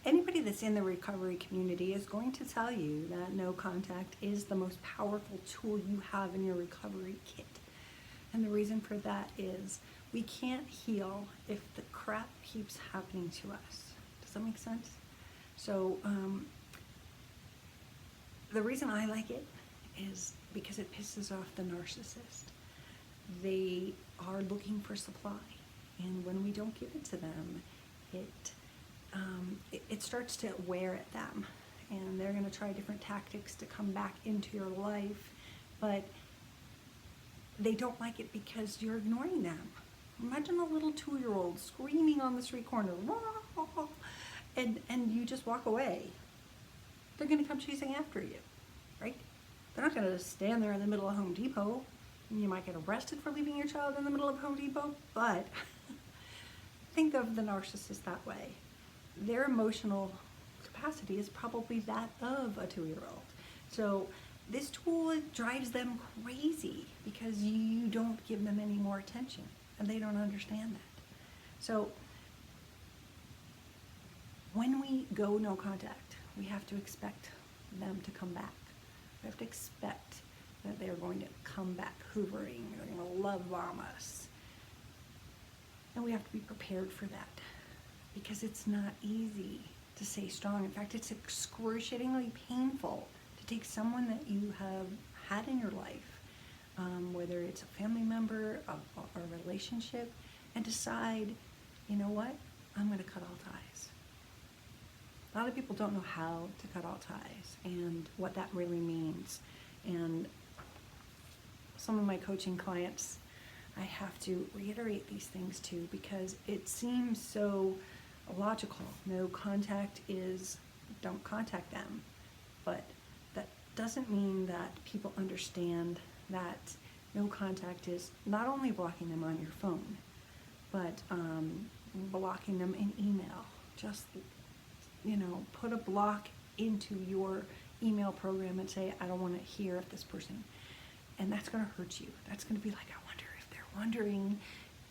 anybody that's in the recovery community is going to tell you that no contact is the most powerful tool you have in your recovery kit. And the reason for that is we can't heal if the crap keeps happening to us. Does that make sense? So the reason I like it is because it pisses off the narcissist. They are looking for supply, and when we don't give it to them, it starts to wear at them, and they're going to try different tactics to come back into your life, but they don't like it because you're ignoring them. Imagine a little 2-year-old screaming on the street corner, and you just walk away. They're going to come chasing after you, right? They're not going to stand there in the middle of Home Depot. You might get arrested for leaving your child in the middle of Home Depot, but think of the narcissist that way. Their emotional capacity is probably that of a 2-year-old. So this tool drives them crazy because you don't give them any more attention, and they don't understand that. So when we go no contact, we have to expect them to come back. We have to expect that they're going to come back hoovering, they're going to love bomb us. And we have to be prepared for that, because it's not easy to stay strong. In fact, it's excruciatingly painful to take someone that you have had in your life, whether it's a family member, a relationship, and decide, you know what, I'm going to cut all ties. A lot of people don't know how to cut all ties and what that really means. And some of my coaching clients, I have to reiterate these things too, because it seems so logical. No contact is don't contact them. But that doesn't mean that people understand that no contact is not only blocking them on your phone, but blocking them in email. Just, put a block into your email program and say, I don't want to hear of this person. And that's going to hurt you. That's going to be like, I wonder if they're wondering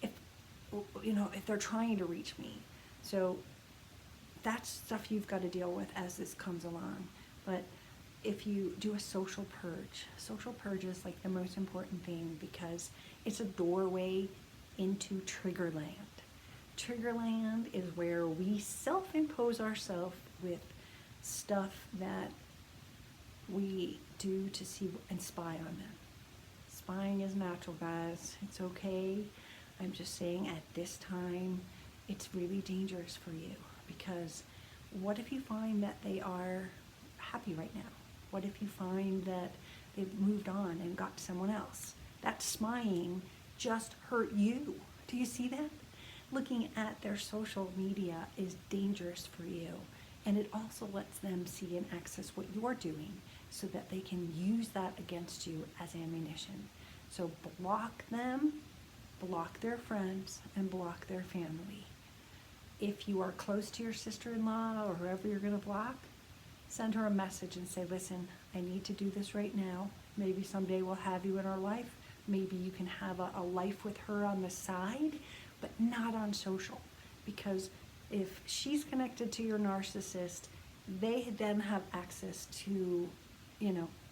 if they're trying to reach me. So that's stuff you've got to deal with as this comes along. But if you do a social purge is like the most important thing, because it's a doorway into Triggerland. Triggerland is where we self-impose ourselves with stuff that we do to see and spy on them. Spying is natural, guys. It's okay. I'm just saying at this time, it's really dangerous for you, because what if you find that they are happy right now? What if you find that they've moved on and got someone else? That spying just hurt you. Do you see that? Looking at their social media is dangerous for you, and it also lets them see and access what you're doing so that they can use that against you as ammunition. So block them, block their friends, and block their family. If you are close to your sister-in-law or whoever you're going to block, send her a message and say, listen, I need to do this right now. Maybe someday we'll have you in our life. Maybe you can have a life with her on the side, but not on social. Because if she's connected to your narcissist, they then have access to,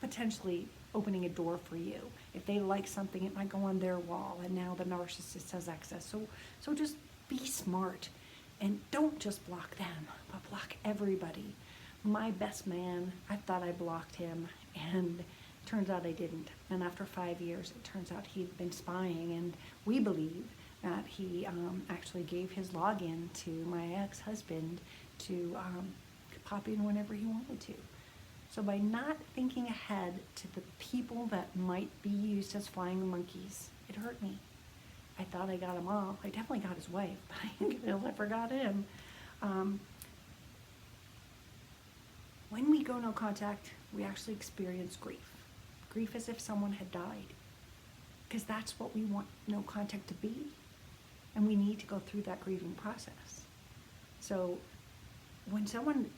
potentially opening a door for you. If they like something, it might go on their wall, and now the narcissist has access. So just be smart, and don't just block them, but block everybody. My best man, I thought I blocked him, and turns out I didn't. And after 5 years, it turns out he'd been spying, and we believe that he actually gave his login to my ex-husband to pop in whenever he wanted to. So by not thinking ahead to the people that might be used as flying monkeys, it hurt me. I thought I got them all. I definitely got his wife, but I never got him. When we go no contact, we actually experience grief. Grief as if someone had died, because that's what we want no contact to be. And we need to go through that grieving process. So when someone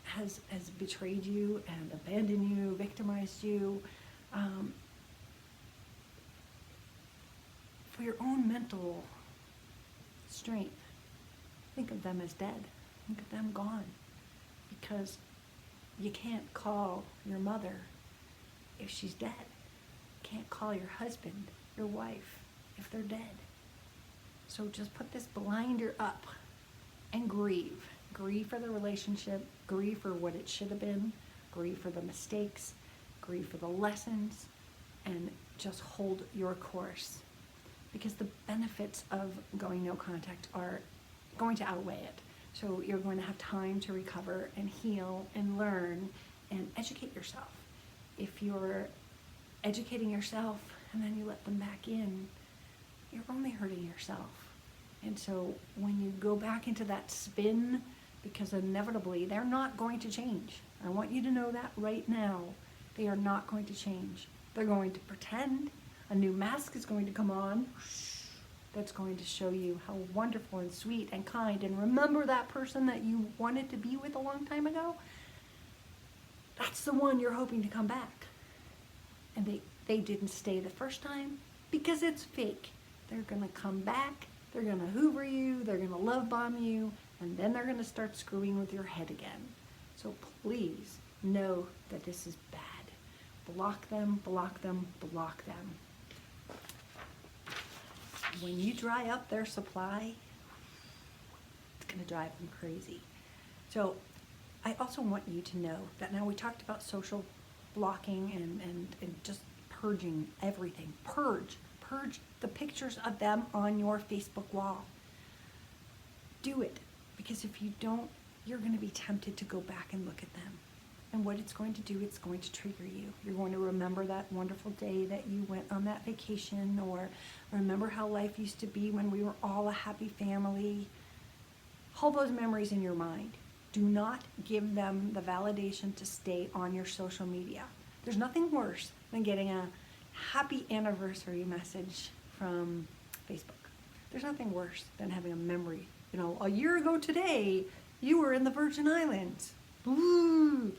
has betrayed you and abandoned you, victimized you, for your own mental strength, think of them as dead. Look at them gone. Because you can't call your mother if she's dead. You can't call your husband, your wife, if they're dead. So just put this blinder up and grieve. Grieve for the relationship, grieve for what it should have been, grieve for the mistakes, grieve for the lessons, and just hold your course. Because the benefits of going no contact are going to outweigh it. So you're going to have time to recover and heal and learn and educate yourself. If you're educating yourself and then you let them back in, you're only hurting yourself. And so when you go back into that spin, because inevitably they're not going to change. I want you to know that right now. They are not going to change. They're going to pretend. A new mask is going to come on. That's going to show you how wonderful and sweet and kind. And remember that person that you wanted to be with a long time ago? That's the one you're hoping to come back. And they didn't stay the first time because it's fake. They're going to come back. They're going to hoover you. They're going to love bomb you. And then they're going to start screwing with your head again. So please know that this is bad. Block them, block them, block them. When you dry up their supply, it's going to drive them crazy. So I also want you to know that now we talked about social blocking and just purging everything. Purge the pictures of them on your Facebook wall. Do it, because if you don't, you're going to be tempted to go back and look at them. And what it's going to do, it's going to trigger you. You're going to remember that wonderful day that you went on that vacation, or remember how life used to be when we were all a happy family. Hold those memories in your mind. Do not give them the validation to stay on your social media. There's nothing worse than getting a happy anniversary message from Facebook. There's nothing worse than having a memory. You know, a year ago today, you were in the Virgin Islands. Ooh.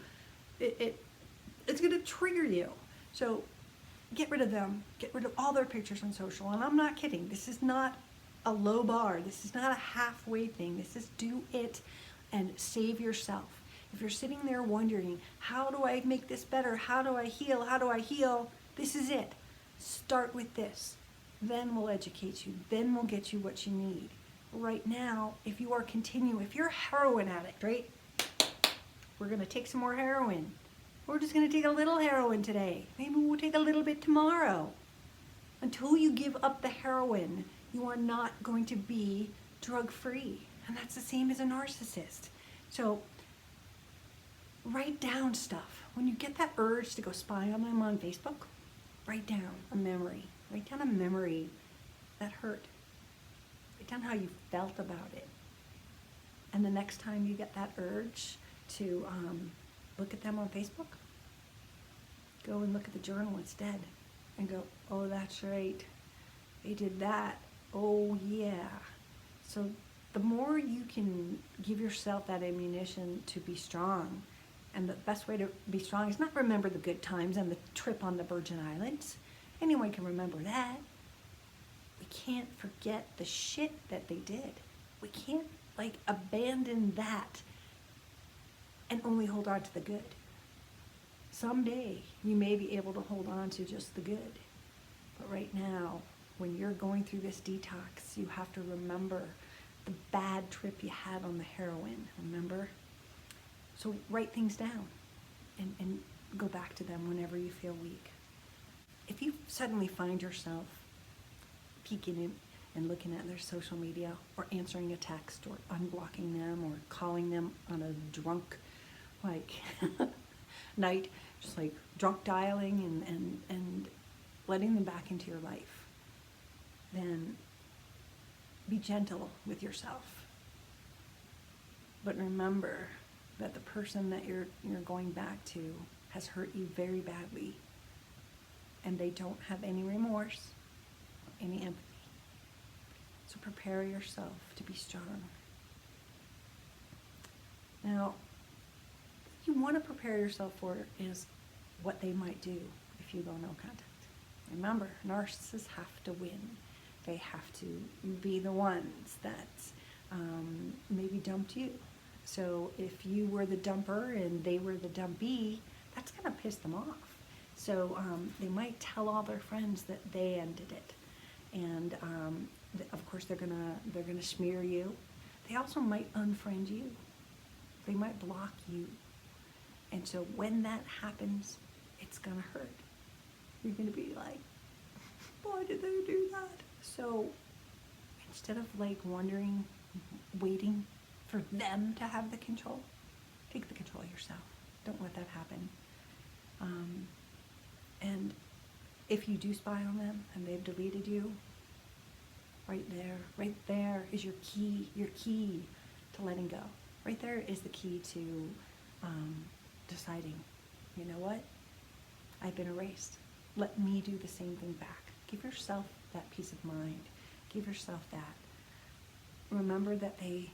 It's going to trigger you. So get rid of them. Get rid of all their pictures on social. And I'm not kidding. This is not a low bar. This is not a halfway thing. This is do it and save yourself. If you're sitting there wondering, how do I make this better? How do I heal? How do I heal? This is it. Start with this. Then we'll educate you. Then we'll get you what you need. Right now, if you're a heroin addict, right? We're going to take some more heroin. We're just going to take a little heroin today. Maybe we'll take a little bit tomorrow. Until you give up the heroin, you are not going to be drug-free. And that's the same as a narcissist. So write down stuff. When you get that urge to go spy on them on Facebook, write down a memory. Write down a memory that hurt. Write down how you felt about it. And the next time you get that urge to look at them on Facebook, go and look at the journal instead and go, oh, that's right, they did that. Oh, yeah. So the more you can give yourself that ammunition to be strong, and the best way to be strong is not remember the good times and the trip on the Virgin Islands. Anyone can remember that. We can't forget the shit that they did. We can't abandon that and only hold on to the good. Someday you may be able to hold on to just the good. But right now, when you're going through this detox, you have to remember the bad trip you had on the heroin, remember? So write things down and go back to them whenever you feel weak. If you suddenly find yourself peeking in and looking at their social media, or answering a text, or unblocking them, or calling them on a drunk night, just drunk dialing and letting them back into your life, then be gentle with yourself. But remember that the person that you're going back to has hurt you very badly, and they don't have any remorse or any empathy. So prepare yourself to be strong. Now, what you want to prepare yourself for is what they might do if you go no contact. Remember, narcissists have to win. They have to be the ones that maybe dumped you. So if you were the dumper and they were the dumpee, that's going to piss them off. So they might tell all their friends that they ended it, and of course they're gonna smear you. They also might unfriend you. They might block you. And so when that happens, it's gonna hurt. You're gonna be like, why did they do that? So instead of like wondering, waiting for them to have the control, take the control yourself. Don't let that happen. And if you do spy on them and they've deleted you, right there is your key to letting go. Right there is the key to deciding, you know what? I've been erased. Let me do the same thing back. Give yourself that peace of mind. Give yourself that. Remember that they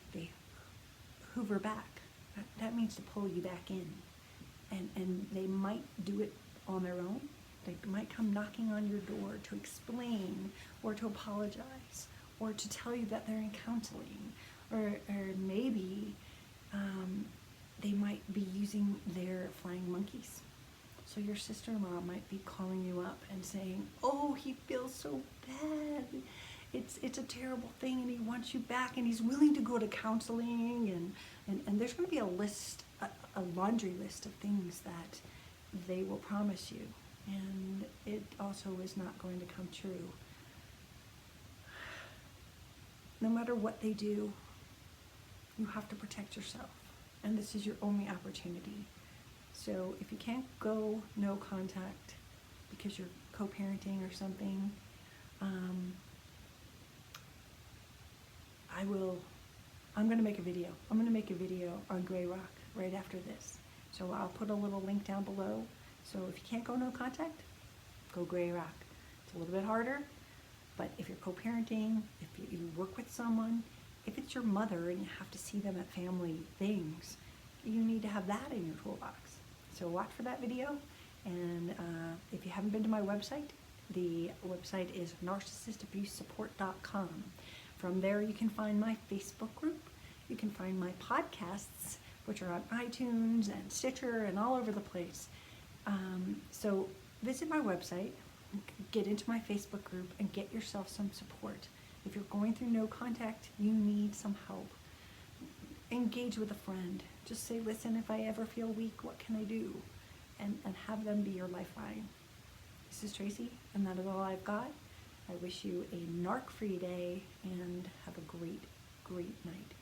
hoover back. That means to pull you back in. And they might do it on their own. They might come knocking on your door to explain or to apologize or to tell you that they're in counseling, or maybe they might be using their flying monkeys. So your sister-in-law might be calling you up and saying, oh, he feels so bad. It's a terrible thing and he wants you back and he's willing to go to counseling, and there's going to be a list, a laundry list of things that they will promise you. And it also is not going to come true. No matter what they do, you have to protect yourself. And this is your only opportunity. So if you can't go no contact because you're co-parenting or something, I'm going to make a video. I'm going to make a video on Gray Rock right after this. So I'll put a little link down below. So if you can't go no contact, go Gray Rock. It's a little bit harder, but if you're co-parenting, if you work with someone, if it's your mother and you have to see them at family things, you need to have that in your toolbox. So watch for that video. And if you haven't been to my website, the website is narcissistabusesupport.com. From there you can find my Facebook group. You can find my podcasts, which are on iTunes and Stitcher and all over the place. So visit my website, get into my Facebook group, and get yourself some support. If you're going through no contact, you need some help. Engage with a friend. Just say, listen, if I ever feel weak, what can I do? And have them be your lifeline. This is Tracy, and that is all I've got. I wish you a narc-free day, and have a great, great night.